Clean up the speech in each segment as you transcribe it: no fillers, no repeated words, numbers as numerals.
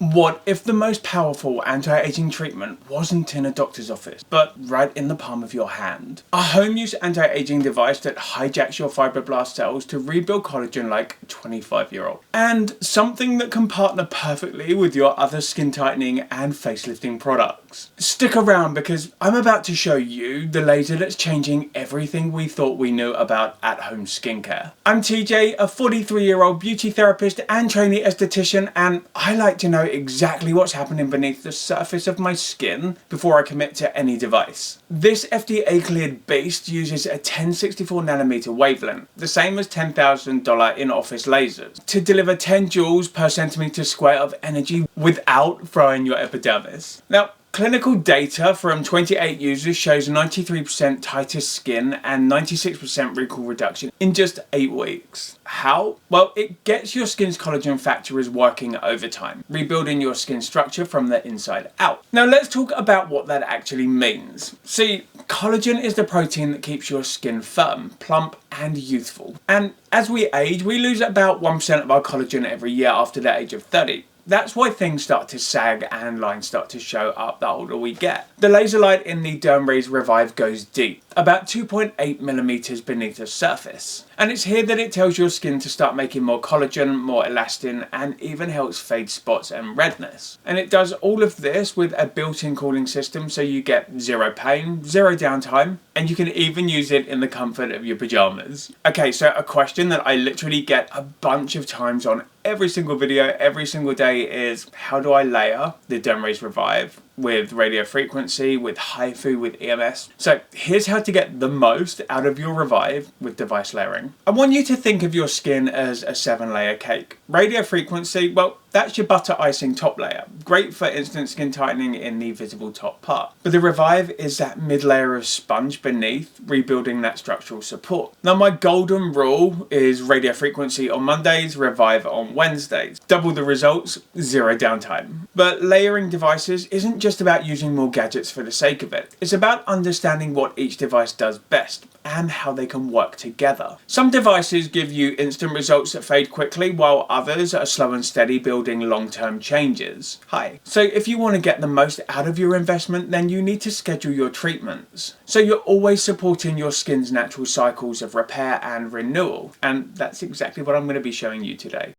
What if the most powerful anti-aging treatment wasn't in a doctor's office, but right in the palm of your hand? A home-use anti-aging device that hijacks your fibroblast cells to rebuild collagen like a 25-year-old. And something that can partner perfectly with your other skin tightening and facelifting products. Stick around because I'm about to show you the laser that's changing everything we thought we knew about at-home skincare. I'm TJ, a 43-year-old beauty therapist and trainee aesthetician, and I like to know exactly what's happening beneath the surface of my skin before I commit to any device. This FDA cleared beast uses a 1064 nanometer wavelength, the same as $10,000 in-office lasers, to deliver 10 joules per centimeter square of energy without throwing your epidermis. Now, clinical data from 28 users shows 93% tighter skin and 96% wrinkle reduction in just 8 weeks. How? Well, it gets your skin's collagen factories working overtime, rebuilding your skin structure from the inside out. Now let's talk about what that actually means. See, collagen is the protein that keeps your skin firm, plump and youthful. And as we age, we lose about 1% of our collagen every year after the age of 30. That's why things start to sag and lines start to show up the older we get. The laser light in the DermRays Revive goes deep, about 2.8 millimeters beneath the surface. And it's here that it tells your skin to start making more collagen, more elastin, and even helps fade spots and redness. And it does all of this with a built-in cooling system, so you get zero pain, zero downtime, and you can even use it in the comfort of your pajamas. Okay, so a question that I literally get a bunch of times on every single video, every single day is, how do I layer the DermRays Revive with Radiofrequency, with HIFU, with EMS? So here's how to get the most out of your Revive with device layering. I want you to think of your skin as a 7-layer cake. Radiofrequency, well, that's your butter icing top layer. Great for instant skin tightening in the visible top part. But the Revive is that mid-layer of sponge beneath, rebuilding that structural support. Now my golden rule is Radiofrequency on Mondays, Revive on Wednesdays. Double the results, zero downtime. But layering devices isn't just about using more gadgets for the sake of it. It's about understanding what each device does best and how they can work together. Some devices give you instant results that fade quickly, while others are slow and steady, building long-term changes. So if you want to get the most out of your investment, then you need to schedule your treatments. So you're always supporting your skin's natural cycles of repair and renewal. And that's exactly what I'm going to be showing you today.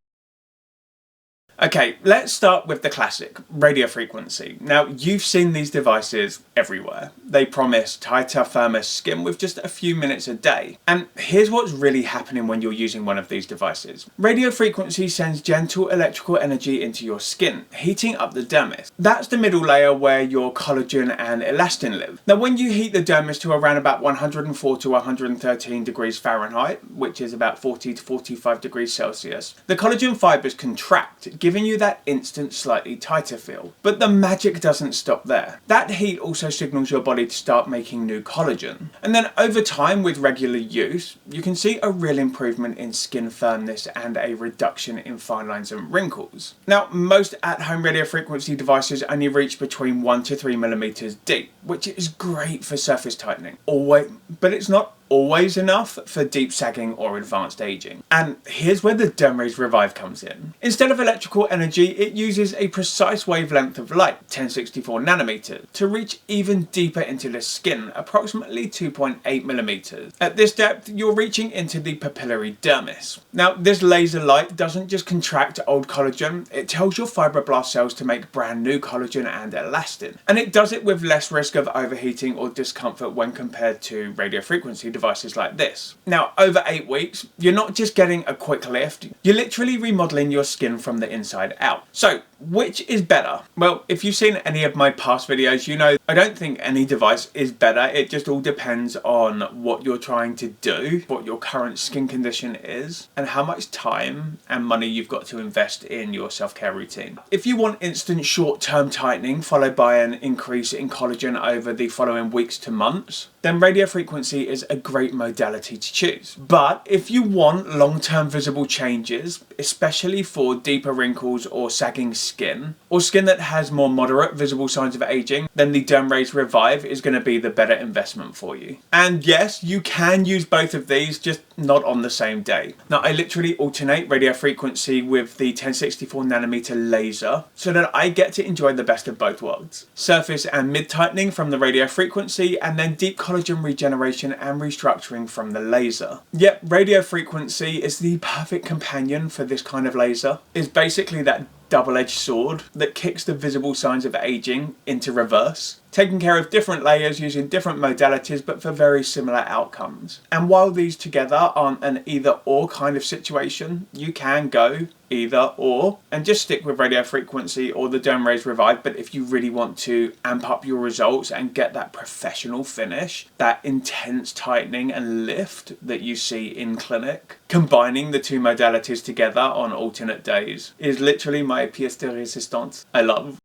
Okay, let's start with the classic, Radiofrequency. Now, you've seen these devices everywhere. They promise tighter, firmer skin with just a few minutes a day. And here's what's really happening when you're using one of these devices. Radiofrequency sends gentle electrical energy into your skin, heating up the dermis. That's the middle layer where your collagen and elastin live. Now, when you heat the dermis to around about 104 to 113 degrees Fahrenheit, which is about 40 to 45 degrees Celsius, the collagen fibers contract, giving you that instant slightly tighter feel. But the magic doesn't stop there. That heat also signals your body to start making new collagen. And then over time, with regular use, you can see a real improvement in skin firmness and a reduction in fine lines and wrinkles. Now, most at-home radiofrequency devices only reach between 1 to 3 millimeters deep, which is great for surface tightening. But it's not always enough for deep sagging or advanced aging. And here's where the DermRays Revive comes in. Instead of electrical energy, it uses a precise wavelength of light, 1064 nanometers, to reach even deeper into the skin, approximately 2.8 millimeters. At this depth, you're reaching into the papillary dermis. Now, this laser light doesn't just contract old collagen, it tells your fibroblast cells to make brand new collagen and elastin. And it does it with less risk of overheating or discomfort when compared to radiofrequency devices like this. Now, over 8 weeks, you're not just getting a quick lift, you're literally remodeling your skin from the inside out. So, which is better? Well, if you've seen any of my past videos, you know I don't think any device is better. It just all depends on what you're trying to do, what your current skin condition is, and how much time and money you've got to invest in your self-care routine. If you want instant short-term tightening followed by an increase in collagen over the following weeks to months, then radiofrequency is a great modality to choose. But if you want long-term visible changes, especially for deeper wrinkles or sagging skin, or skin that has more moderate visible signs of aging, then the DermRays Revive is going to be the better investment for you. And yes, you can use both of these, just not on the same day. Now, I literally alternate radiofrequency with the 1064nm laser so that I get to enjoy the best of both worlds. Surface and mid tightening from the radiofrequency, and then deep collagen regeneration and restructuring from the laser. Yep, radiofrequency is the perfect companion for this kind of laser. It's basically that double-edged sword that kicks the visible signs of aging into reverse, taking care of different layers using different modalities but for very similar outcomes. And while these together aren't an either-or kind of situation, you can go either or and just stick with radiofrequency or the DermRays Revive. But if you really want to amp up your results and get that professional finish, that intense tightening and lift that you see in clinic, combining the two modalities together on alternate days is literally my pièce de résistance. I love.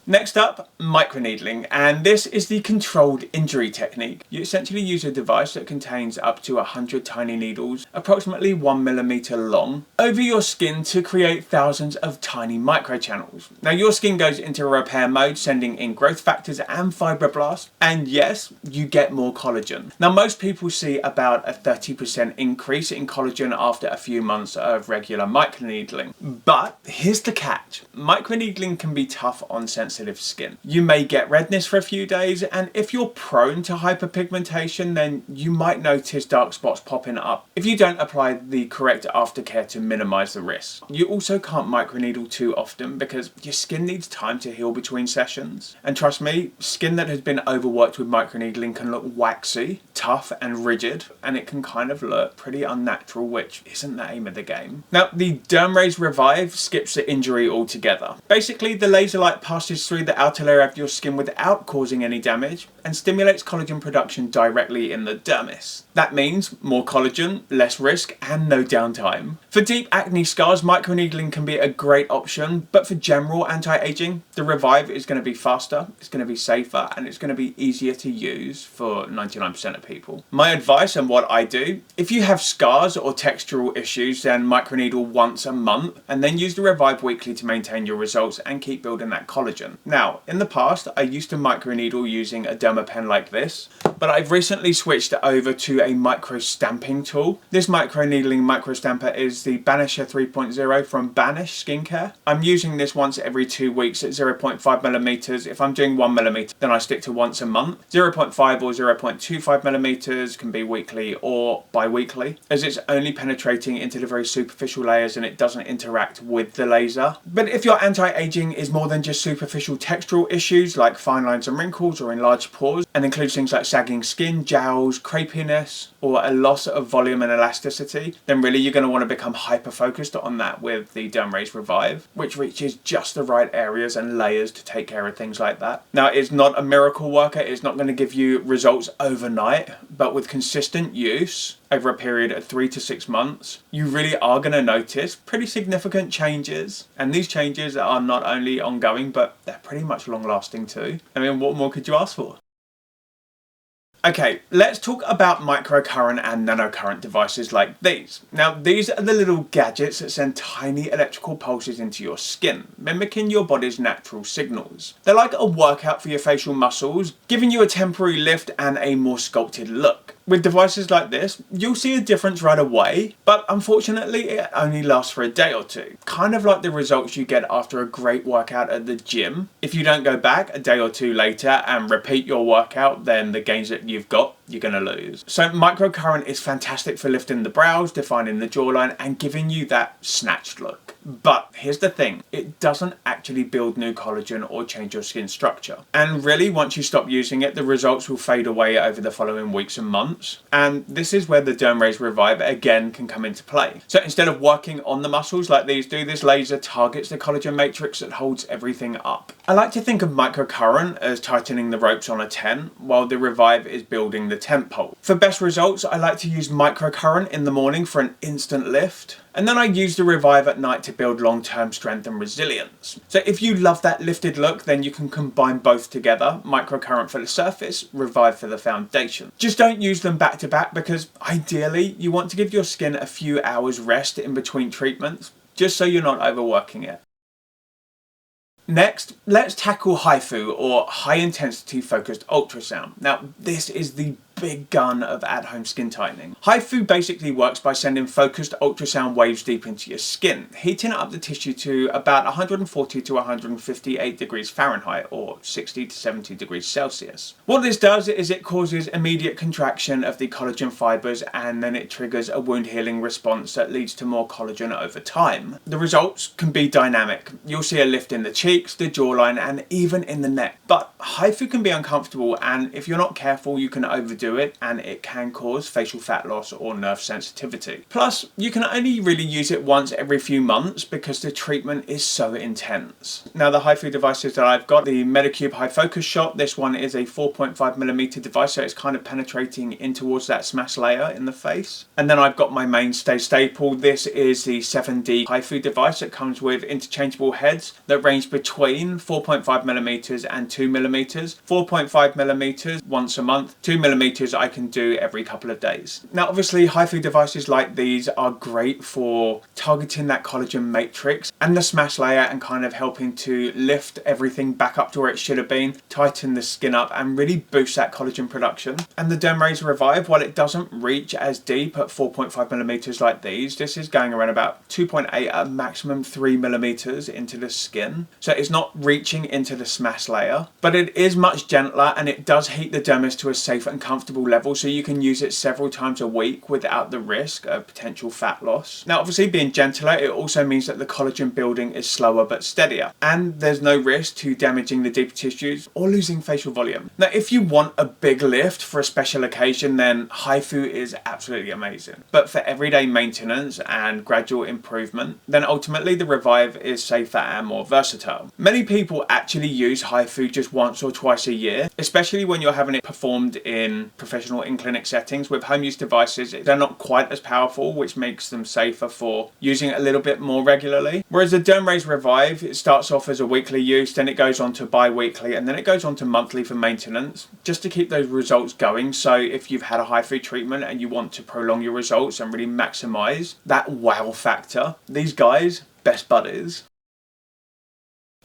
Next up, microneedling, and this is the controlled injury technique. You essentially use a device that contains up to 100 tiny needles, approximately 1mm long, over your skin to create thousands of tiny microchannels. Now your skin goes into repair mode, sending in growth factors and fibroblasts, and yes, you get more collagen. Now most people see about a 30% increase in collagen after a few months of regular microneedling. But here's the catch. Microneedling can be tough on sensitive skin. You may get redness for a few days, and if you're prone to hyperpigmentation, then you might notice dark spots popping up if you don't apply the correct aftercare to minimize the risk. You also can't microneedle too often because your skin needs time to heal between sessions. And trust me, skin that has been overworked with microneedling can look waxy, tough and rigid, and it can kind of look pretty unnatural, which isn't the aim of the game. Now, the DermRays Revive skips the injury altogether. Basically, the laser light passes through the outer layer of your skin without causing any damage and stimulates collagen production directly in the dermis. That means more collagen, less risk, and no downtime. For deep acne scars, microneedling can be a great option, but for general anti-aging, the Revive is going to be faster, it's going to be safer, and it's going to be easier to use for 99% of people. My advice and what I do, if you have scars or textural issues, then microneedle once a month, and then use the Revive weekly to maintain your results and keep building that collagen. Now, in the past, I used to microneedle using a derma pen like this, but I've recently switched over to a micro stamping tool. This microneedling micro stamper is the Banisher 3.0 from Banish Skincare. I'm using this once every 2 weeks at 0.5mm. If I'm doing 1mm, then I stick to once a month. 0.5 or 0.25mm can be weekly or bi-weekly, as it's only penetrating into the very superficial layers and it doesn't interact with the laser. But if your anti-aging is more than just superficial textural issues like fine lines and wrinkles or enlarged pores, and includes things like sagging skin, jowls, crepiness, or a loss of volume and elasticity, then really you're going to want to become hyper focused on that with the DermRays Revive, which reaches just the right areas and layers to take care of things like that. Now, it's not a miracle worker, it's not going to give you results overnight, but with consistent use over a period of 3 to 6 months, you really are going to notice pretty significant changes. And these changes are not only ongoing, but they're pretty much long lasting too. I mean, what more could you ask for? Okay, let's talk about microcurrent and nanocurrent devices like these. Now, these are the little gadgets that send tiny electrical pulses into your skin, mimicking your body's natural signals. They're like a workout for your facial muscles, giving you a temporary lift and a more sculpted look. With devices like this, you'll see a difference right away, but unfortunately it only lasts for a day or two. Kind of like the results you get after a great workout at the gym. If you don't go back a day or two later and repeat your workout, then the gains that you've got, you're going to lose. So microcurrent is fantastic for lifting the brows, defining the jawline, and giving you that snatched look. But here's the thing, it doesn't actually build new collagen or change your skin structure. And really, once you stop using it, the results will fade away over the following weeks and months. And this is where the DermRays Revive again can come into play. So instead of working on the muscles like these do, this laser targets the collagen matrix that holds everything up. I like to think of microcurrent as tightening the ropes on a tent, while the Revive is building the tent pole. For best results, I like to use microcurrent in the morning for an instant lift, And then I use the Revive at night to build long-term strength and resilience. So if you love that lifted look, then you can combine both together, Microcurrent for the surface, Revive for the foundation. Just don't use them back to back because ideally you want to give your skin a few hours rest in between treatments, just so you're not overworking it. Next, let's tackle HIFU, or high intensity focused ultrasound. Now, this is the big gun of at-home skin tightening. HIFU basically works by sending focused ultrasound waves deep into your skin, heating up the tissue to about 140 to 158 degrees Fahrenheit, or 60 to 70 degrees Celsius. What this does is it causes immediate contraction of the collagen fibers, and then it triggers a wound healing response that leads to more collagen over time. The results can be dynamic. You'll see a lift in the cheeks, the jawline, and even in the neck. But HIFU can be uncomfortable, and if you're not careful, you can overdo it, and it can cause facial fat loss or nerve sensitivity. Plus, you can only really use it once every few months because the treatment is so intense. Now, the HIFU devices that I've got, the Medicube High Focus Shot, this one is a 4.5mm device, so it's kind of penetrating in towards that smash layer in the face. And then I've got my mainstay staple. This is the 7D HIFU device that comes with interchangeable heads that range between 4.5mm and 2mm. 4.5mm once a month, 2mm I can do every couple of days. Now, obviously, HIFU devices like these are great for targeting that collagen matrix and the smash layer and kind of helping to lift everything back up to where it should have been, tighten the skin up, and really boost that collagen production. And the DermRays Revive, while it doesn't reach as deep at 4.5mm like these, this is going around about 2.8 at maximum 3mm into the skin. So it's not reaching into the smash layer, but it is much gentler, and it does heat the dermis to a safe and comfortable level, so you can use it several times a week without the risk of potential fat loss. Now, obviously, being gentler, it also means that the collagen building is slower but steadier, and there's no risk to damaging the deeper tissues or losing facial volume. Now, if you want a big lift for a special occasion, then HIFU is absolutely amazing. But for everyday maintenance and gradual improvement, then ultimately the Revive is safer and more versatile. Many people actually use HIFU just once or twice a year, especially when you're having it performed in professional in-clinic settings. With home use devices, they're not quite as powerful, which makes them safer for using it a little bit more regularly. Whereas the DermRays Revive, it starts off as a weekly use, then it goes on to bi-weekly, and then it goes on to monthly for maintenance, just to keep those results going. So if you've had a HIFU treatment and you want to prolong your results and really maximize that wow factor, these guys, best buddies.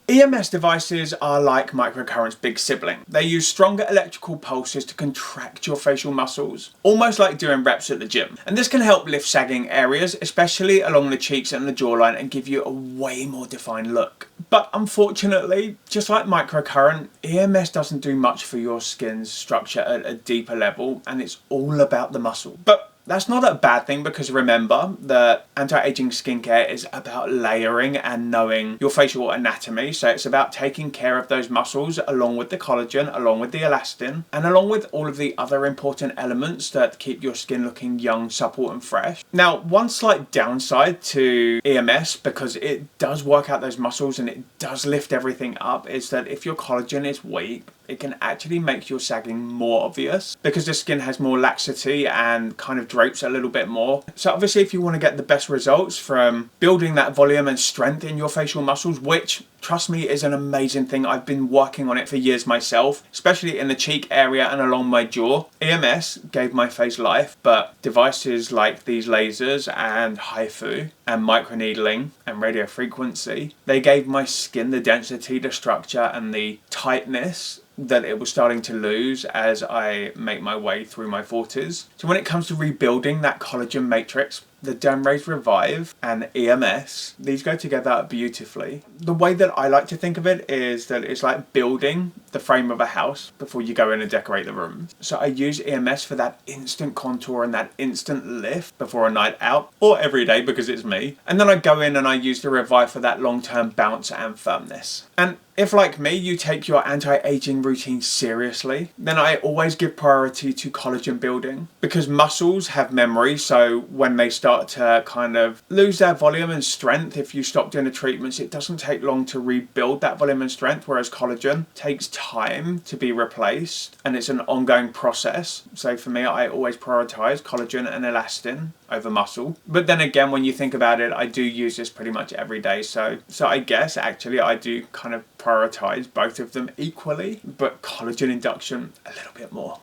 EMS devices are like Microcurrent's big sibling. They use stronger electrical pulses to contract your facial muscles, almost like doing reps at the gym. And this can help lift sagging areas, especially along the cheeks and the jawline, and give you a way more defined look. But unfortunately, just like Microcurrent, EMS doesn't do much for your skin's structure at a deeper level, and it's all about the muscle. But that's not a bad thing, because remember that anti-aging skincare is about layering and knowing your facial anatomy. So it's about taking care of those muscles along with the collagen, along with the elastin, and along with all of the other important elements that keep your skin looking young, supple, and fresh. Now, one slight downside to EMS, because it does work out those muscles and it does lift everything up, is that if your collagen is weak, it can actually make your sagging more obvious, because the skin has more laxity and kind of drapes a little bit more. So obviously, if you want to get the best results from building that volume and strength in your facial muscles, which, trust me, is an amazing thing. I've been working on it for years myself, especially in the cheek area and along my jaw. EMS gave my face life, but devices like these lasers and HIFU and microneedling and radiofrequency, they gave my skin the density, the structure, and the tightness that it was starting to lose as I make my way through my 40s. So when it comes to rebuilding that collagen matrix, the DermRays Revive and EMS, these go together beautifully. The way that I like to think of it is that it's like building the frame of a house before you go in and decorate the room. So I use EMS for that instant contour and that instant lift before a night out, or every day because it's me. And then I go in and I use the Revive for that long-term bounce and firmness. And if, like me, you take your anti-aging routine seriously, then I always give priority to collagen building, because muscles have memory. So when they start to kind of lose their volume and strength, if you stop doing the treatments, it doesn't take long to rebuild that volume and strength, whereas collagen takes time to be replaced and it's an ongoing process. So for me, I always prioritize collagen and elastin over muscle. But then again, when you think about it, I do use this pretty much every day. So I guess actually I do kind of prioritize both of them equally, but collagen induction a little bit more.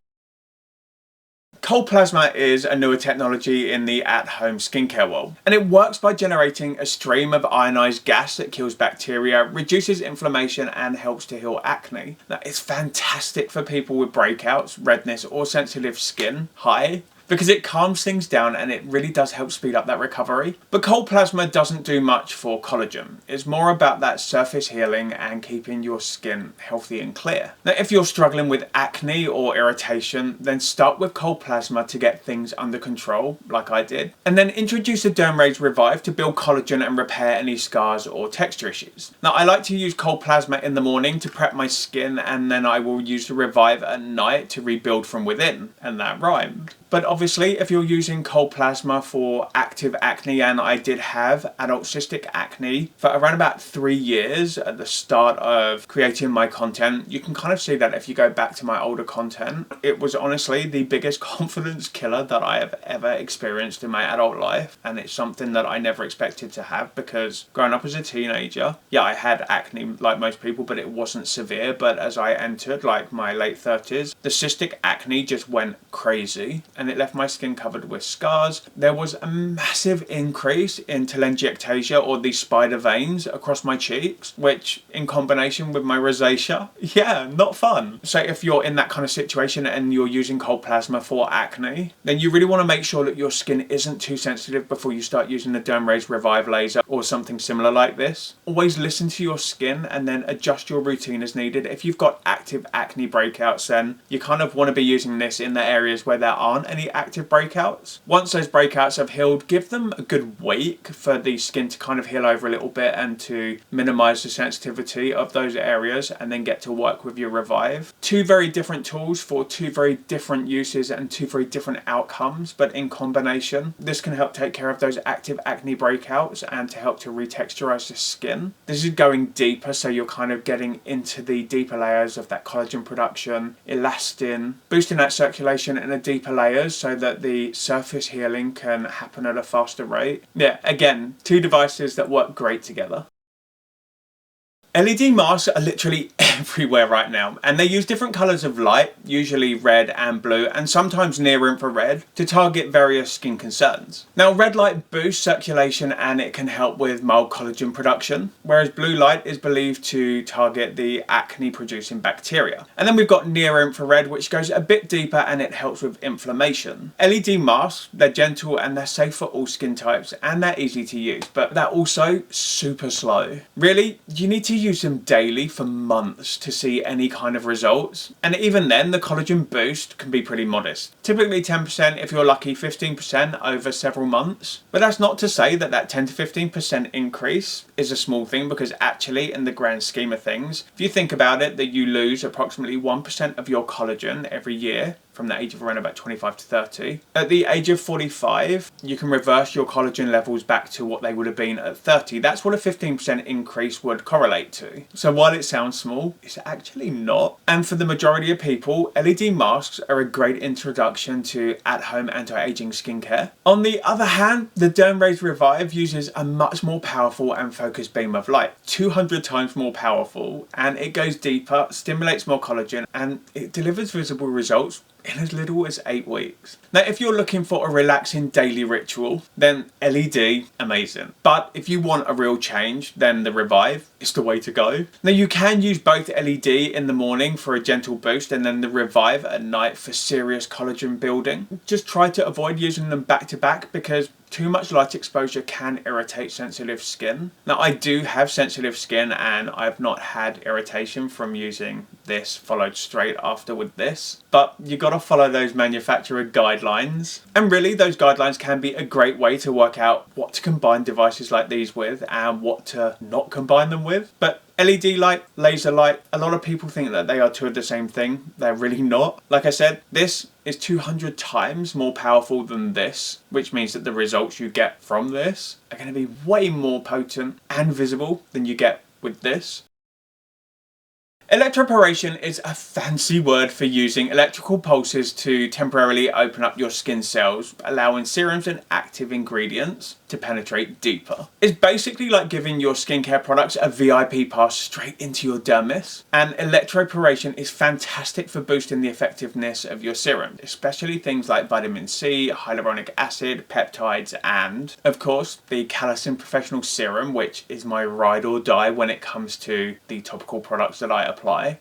Cold plasma is a newer technology in the at-home skincare world, and it works by generating a stream of ionized gas that kills bacteria, reduces inflammation, and helps to heal acne. Now, it's fantastic for people with breakouts, redness, or sensitive skin. Because it calms things down and it really does help speed up that recovery. But cold plasma doesn't do much for collagen. It's more about that surface healing and keeping your skin healthy and clear. Now, if you're struggling with acne or irritation, then start with cold plasma to get things under control, like I did. And then introduce the DermRays Revive to build collagen and repair any scars or texture issues. Now, I like to use cold plasma in the morning to prep my skin, and then I will use the Revive at night to rebuild from within. And that rhymed. But obviously, if you're using cold plasma for active acne, and I did have adult cystic acne for around about 3 years at the start of creating my content, you can kind of see that if you go back to my older content. It was honestly the biggest confidence killer that I have ever experienced in my adult life. And it's something that I never expected to have, because growing up as a teenager, yeah, I had acne like most people, but it wasn't severe. But as I entered like my late 30s, the cystic acne just went crazy. And it left my skin covered with scars. There was a massive increase in telangiectasia, or the spider veins across my cheeks, which in combination with my rosacea, yeah, not fun. So if you're in that kind of situation and you're using cold plasma for acne, then you really want to make sure that your skin isn't too sensitive before you start using the DermRays Revive laser or something similar like this. Always listen to your skin and then adjust your routine as needed. If you've got active acne breakouts, then you kind of want to be using this in the areas where there aren't any active breakouts. Once those breakouts have healed, give them a good week for the skin to kind of heal over a little bit and to minimize the sensitivity of those areas, and then get to work with your Revive. Two very different tools for two very different uses and two very different outcomes, but in combination, this can help take care of those active acne breakouts and to help to retexturize the skin. This is going deeper, so you're kind of getting into the deeper layers of that collagen production, elastin, boosting that circulation in a deeper layers so that the surface healing can happen at a faster rate. Yeah, again, two devices that work great together. LED masks are literally everywhere right now, and they use different colours of light, usually red and blue, and sometimes near infrared, to target various skin concerns. Now, red light boosts circulation and it can help with mild collagen production, whereas blue light is believed to target the acne producing bacteria. And then we've got near infrared, which goes a bit deeper and it helps with inflammation. LED masks, they're gentle and they're safe for all skin types, and they're easy to use, but they're also super slow. Really, you need to use them daily for months to see any kind of results, and even then the collagen boost can be pretty modest. Typically 10%, if you're lucky 15% over several months. But that's not to say that that 10 to 15% increase is a small thing, because actually in the grand scheme of things, if you think about it, that you lose approximately 1% of your collagen every year from the age of around about 25 to 30. At the age of 45, you can reverse your collagen levels back to what they would have been at 30. That's what a 15% increase would correlate to. So while it sounds small, it's actually not. And for the majority of people, LED masks are a great introduction to at-home anti-aging skincare. On the other hand, the DermRays Revive uses a much more powerful and focused beam of light, 200 times more powerful, and it goes deeper, stimulates more collagen, and it delivers visible results in as little as 8 weeks. Now, if you're looking for a relaxing daily ritual, then LED, amazing. But if you want a real change, then the Revive is the way to go. Now, you can use both LED in the morning for a gentle boost and then the Revive at night for serious collagen building. Just try to avoid using them back to back, because too much light exposure can irritate sensitive skin. Now, I do have sensitive skin and I've not had irritation from using this followed straight after with this, but you gotta follow those manufacturer guidelines. And really, those guidelines can be a great way to work out what to combine devices like these with and what to not combine them with. But LED light, laser light, a lot of people think that they are two of the same thing. They're really not. Like I said, this is 200 times more powerful than this, which means that the results you get from this are going to be way more potent and visible than you get with this. Electroporation is a fancy word for using electrical pulses to temporarily open up your skin cells, allowing serums and active ingredients to penetrate deeper. It's basically like giving your skincare products a VIP pass straight into your dermis, and electroporation is fantastic for boosting the effectiveness of your serum, especially things like vitamin C, hyaluronic acid, peptides, and, of course, the Collagen Professional Serum, which is my ride or die when it comes to the topical products that I apply.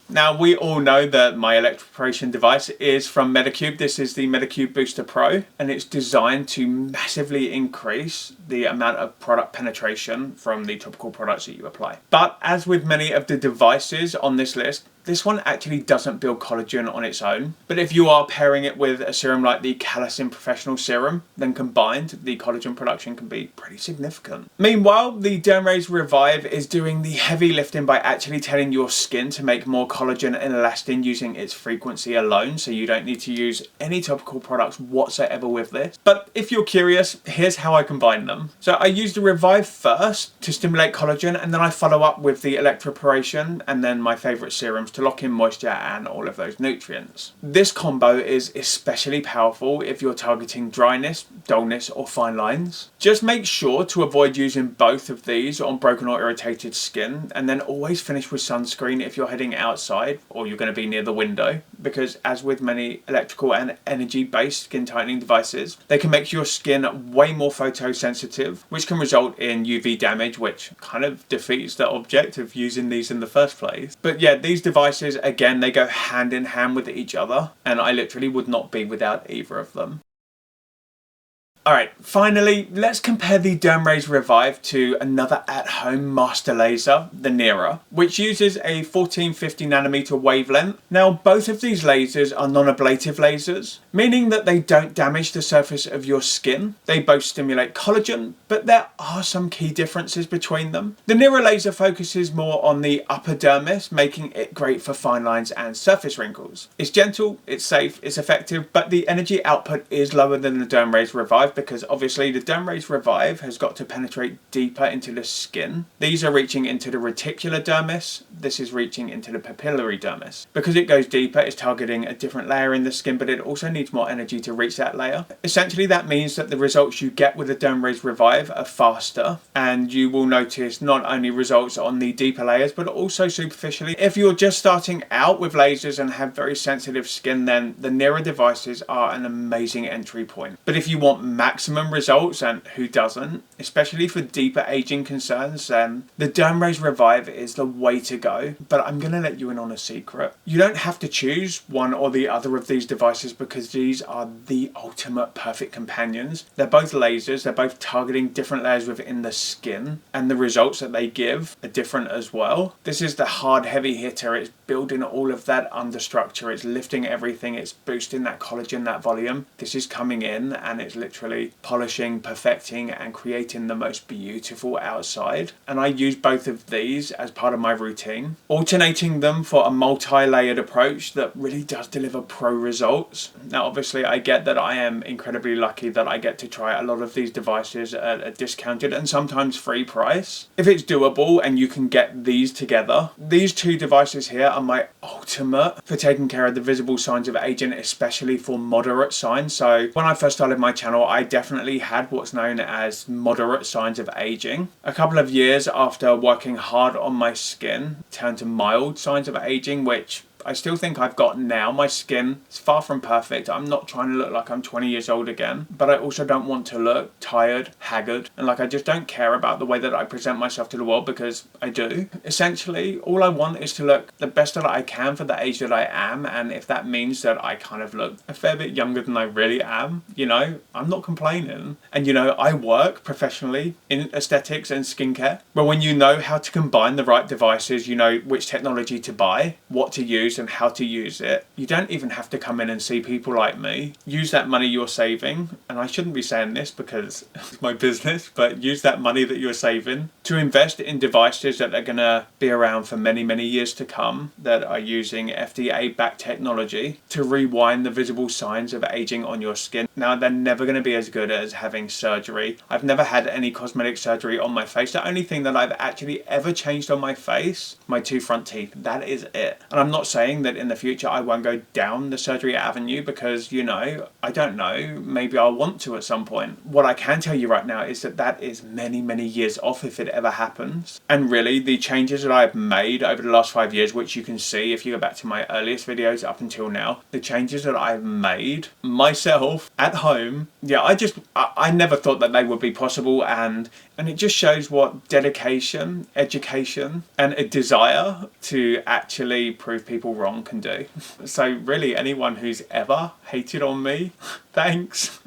Now, we all know that my electroporation device is from Medicube. This is the Medicube Booster Pro, and it's designed to massively increase the amount of product penetration from the topical products that you apply. But as with many of the devices on this list, this one actually doesn't build collagen on its own, but if you are pairing it with a serum like the Collagen Professional Serum, then combined, the collagen production can be pretty significant. Meanwhile, the DermRays Revive is doing the heavy lifting by actually telling your skin to make more collagen and elastin using its frequency alone, so you don't need to use any topical products whatsoever with this. But if you're curious, here's how I combine them. So I use the Revive first to stimulate collagen, and then I follow up with the Electroporation and then my favourite serums to lock in moisture and all of those nutrients. This combo is especially powerful if you're targeting dryness, dullness or fine lines. Just make sure to avoid using both of these on broken or irritated skin, and then always finish with sunscreen if you're heading outside or you're going to be near the window, because as with many electrical and energy based skin tightening devices, they can make your skin way more photosensitive, which can result in UV damage, which kind of defeats the object of using these in the first place. But yeah, these devices, again, they go hand in hand with each other, and I literally would not be without either of them. Alright, finally, let's compare the DermRays Revive to another at-home master laser, the NIRA, which uses a 1450nm wavelength. Now, both of these lasers are non-ablative lasers, meaning that they don't damage the surface of your skin. They both stimulate collagen, but there are some key differences between them. The NIRA laser focuses more on the upper dermis, making it great for fine lines and surface wrinkles. It's gentle, it's safe, it's effective, but the energy output is lower than the DermRays Revive, because obviously the DermRays Revive has got to penetrate deeper into the skin. These are reaching into the reticular dermis. This is reaching into the papillary dermis. Because it goes deeper, it's targeting a different layer in the skin, but it also needs more energy to reach that layer. Essentially, that means that the results you get with the DermRays Revive are faster, and you will notice not only results on the deeper layers, but also superficially. If you're just starting out with lasers and have very sensitive skin, then the NIRA devices are an amazing entry point. But if you want maximum results, and who doesn't, especially for deeper aging concerns, then the DermRays Revive is the way to go. But I'm going to let you in on a secret. You don't have to choose one or the other of these devices, because these are the ultimate perfect companions. They're both lasers, they're both targeting different layers within the skin, and the results that they give are different as well. This is the hard heavy hitter. It's building all of that understructure, it's lifting everything, it's boosting that collagen, that volume. This is coming in and it's literally polishing, perfecting and creating the most beautiful outside. And I use both of these as part of my routine, alternating them for a multi-layered approach that really does deliver pro results. Now obviously I get that I am incredibly lucky that I get to try a lot of these devices at a discounted and sometimes free price. If it's doable and you can get these together, these two devices here are my ultimate for taking care of the visible signs of aging, especially for moderate signs. So when I first started my channel, I definitely had what's known as moderate signs of aging. A couple of years after working hard on my skin, turned to mild signs of aging, which I still think I've got now. My skin is far from perfect. I'm not trying to look like I'm 20 years old again, but I also don't want to look tired, haggard, and like I just don't care about the way that I present myself to the world, because I do. Essentially, all I want is to look the best that I can for the age that I am, and if that means that I kind of look a fair bit younger than I really am, you know, I'm not complaining. And you know, I work professionally in aesthetics and skincare, but when you know how to combine the right devices, you know which technology to buy, what to use, use and how to use it. You don't even have to come in and see people like me. Use that money you're saving, and I shouldn't be saying this because it's my business, but use that money that you're saving to invest in devices that are going to be around for many, many years to come, that are using FDA-backed technology to rewind the visible signs of aging on your skin. Now, they're never going to be as good as having surgery. I've never had any cosmetic surgery on my face. The only thing that I've actually ever changed on my face, my two front teeth, that is it. And I'm not saying that in the future I won't go down the surgery avenue because, you know, I don't know, maybe I'll want to at some point. What I can tell you right now is that that is many, many years off if it ever happens. And really, the changes that I've made over the last 5 years, which you can see if you go back to my earliest videos up until now, the changes that I've made myself at home, yeah, I never thought that they would be possible, and it just shows what dedication, education, and a desire to actually prove people wrong can do. So really, anyone who's ever hated on me, thanks.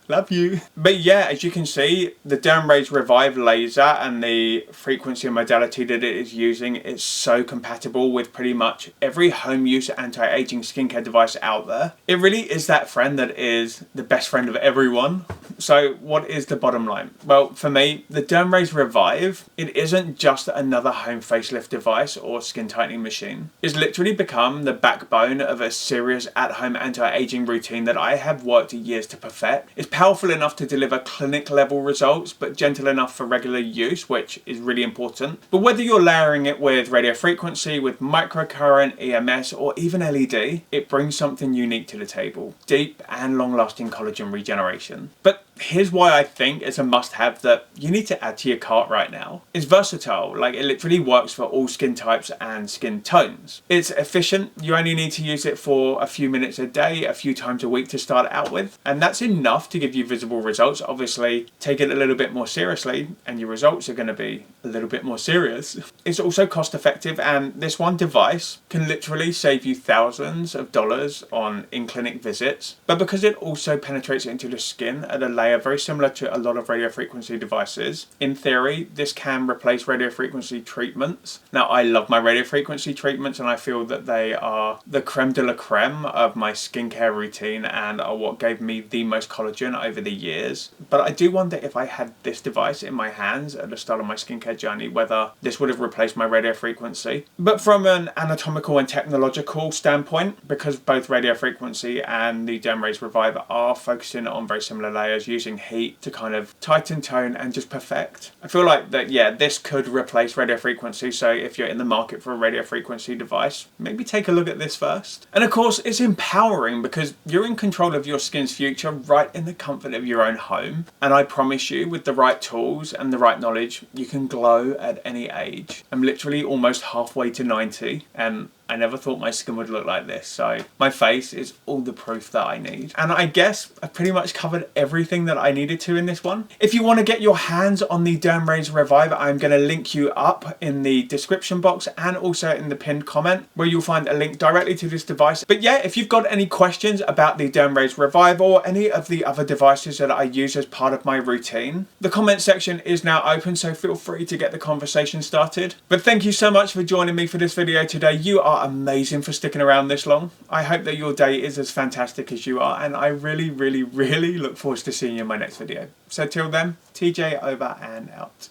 Love you. But yeah, as you can see, the DermRays Revive laser and the frequency and modality that it is using is so compatible with pretty much every home use anti-aging skincare device out there. It really is that friend that is the best friend of everyone. So what is the bottom line? Well, for me, the DermRays Revive, it isn't just another home facelift device or skin tightening machine. It's literally become the backbone of a serious at-home anti-aging routine that I have worked years to perfect. It's powerful enough to deliver clinic level results, but gentle enough for regular use, which is really important. But whether you're layering it with radiofrequency, with microcurrent, EMS, or even LED, it brings something unique to the table. Deep and long-lasting collagen regeneration. But here's why I think it's a must-have that you need to add to your cart right now. It's versatile, like it literally works for all skin types and skin tones. It's efficient, you only need to use it for a few minutes a day, a few times a week to start out with, and that's enough to give you visible results. Obviously, take it a little bit more seriously and your results are going to be a little bit more serious. It's also cost effective, and this one device can literally save you thousands of dollars on in-clinic visits, but because it also penetrates into the skin at a layer very similar to a lot of radiofrequency devices, in theory this can replace radiofrequency treatments. Now, I love my radiofrequency treatments and I feel that they are the creme de la creme of my skincare routine and are what gave me the most collagen over the years. But I do wonder if I had this device in my hands at the start of my skincare journey, whether this would have replaced my radiofrequency. But from an anatomical and technological standpoint, because both radiofrequency and the DermRays Revive are focusing on very similar layers, using heat to kind of tighten, tone, and just perfect, I feel like that, yeah, this could replace radiofrequency. So if you're in the market for a radiofrequency device, maybe take a look at this first. And of course, it's empowering because you're in control of your skin's future right in the comfort of your own home. And I promise you, with the right tools and the right knowledge, you can glow at any age. I'm literally almost halfway to 90, and I never thought my skin would look like this, so my face is all the proof that I need. And I guess I pretty much covered everything that I needed to in this one. If you want to get your hands on the DermRays Revive, I'm going to link you up in the description box and also in the pinned comment, where you'll find a link directly to this device. But yeah, if you've got any questions about the DermRays Revive or any of the other devices that I use as part of my routine, the comment section is now open, so feel free to get the conversation started. But thank you so much for joining me for this video today. You are amazing for sticking around this long. I hope that your day is as fantastic as you are, and I really, really, really look forward to seeing you in my next video. So till then, TJ over and out.